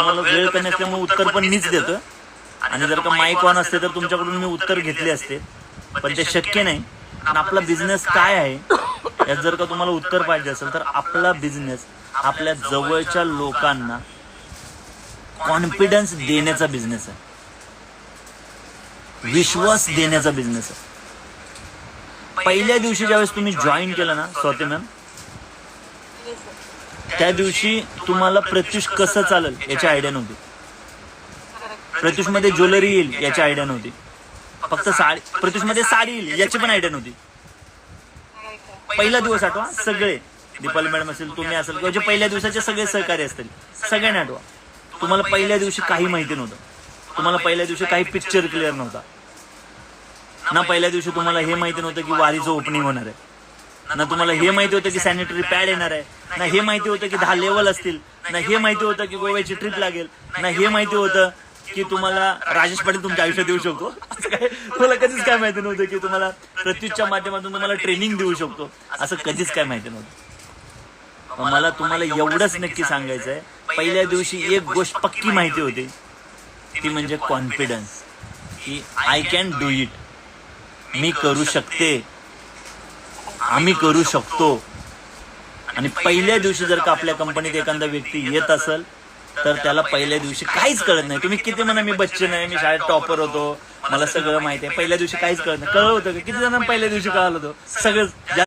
तुम्हाला वेळ कमी असल्यामुळे उत्तर पण मीच देतो. आणि जर का माईक ऑन असते तर तुमच्याकडून मी उत्तर घेतले असते, पण ते शक्य नाही. आणि आपला बिझनेस काय आहे यात जर का तुम्हाला उत्तर पाहिजे असेल तर आपला बिझनेस आपल्या जवळच्या लोकांना कॉन्फिडन्स देण्याचा बिझनेस आहे, विश्वास देण्याचा बिझनेस आहे. पहिल्या दिवशी ज्यावेळेस तुम्ही जॉईन केलं ना स्वाती मॅम, त्या दिवशी तुम्हाला प्रत्युष कसं चालेल याची आयडिया नव्हती. प्रत्युष मध्ये ज्वेलरी येईल याची आयडिया नव्हती. फक्त साडी, प्रत्युष मध्ये साडी येईल याची पण आयडिया नव्हती. पहिला दिवस आठवा, सगळे दीपाली मॅडम असेल, तुम्ही असेल, किंवा जे पहिल्या दिवसाचे सगळे सहकारी असतील, सगळ्यांना आठवा. तुम्हाला पहिल्या दिवशी काही माहिती नव्हतं. तुम्हाला पहिल्या दिवशी काही पिक्चर क्लिअर नव्हता ना. पहिल्या दिवशी तुम्हाला हे माहिती नव्हतं की वारीचं ओपनिंग होणार आहे ना. तुम्हाला हे माहिती होतं की सॅनिटरी पॅड येणार आहे ना. हे माहिती होतं की 10 लेवल असतील ना. हे माहिती होतं की गोव्याची ट्रिप लागेल ना. हे माहिती होतं की तुम्हाला राजेश पाटील तुमच्या आयुष्यात देऊ शकतो. असं काय तुम्हाला कधीच काय माहिती नव्हतं की तुम्हाला प्रत्युषच्या माध्यमातून तुम्हाला ट्रेनिंग देऊ शकतो, असं कधीच काय माहिती नव्हतं. मला तुम्हाला एवढंच नक्की सांगायचं आहे, पहिल्या दिवशी एक गोष्ट पक्की माहिती होती, ती म्हणजे कॉन्फिडन्स, की आय कॅन डू इट. मी करू शकते, आम्ही करू शकतो. आणि पहिल्या दिवशी जर का आपल्या कंपनीत एखादा व्यक्ती येत असेल तर त्याला पहिल्या दिवशी काहीच कळत नाही. तुम्ही किती म्हणा मी बच्चन आहे, मी शाळेत टॉपर होतो, मला सगळं माहिती आहे, पहिल्या दिवशी काहीच कळत नाही. कळलं होतं का? किती जणांना पहिल्या दिवशी कळालं होतं? सगळं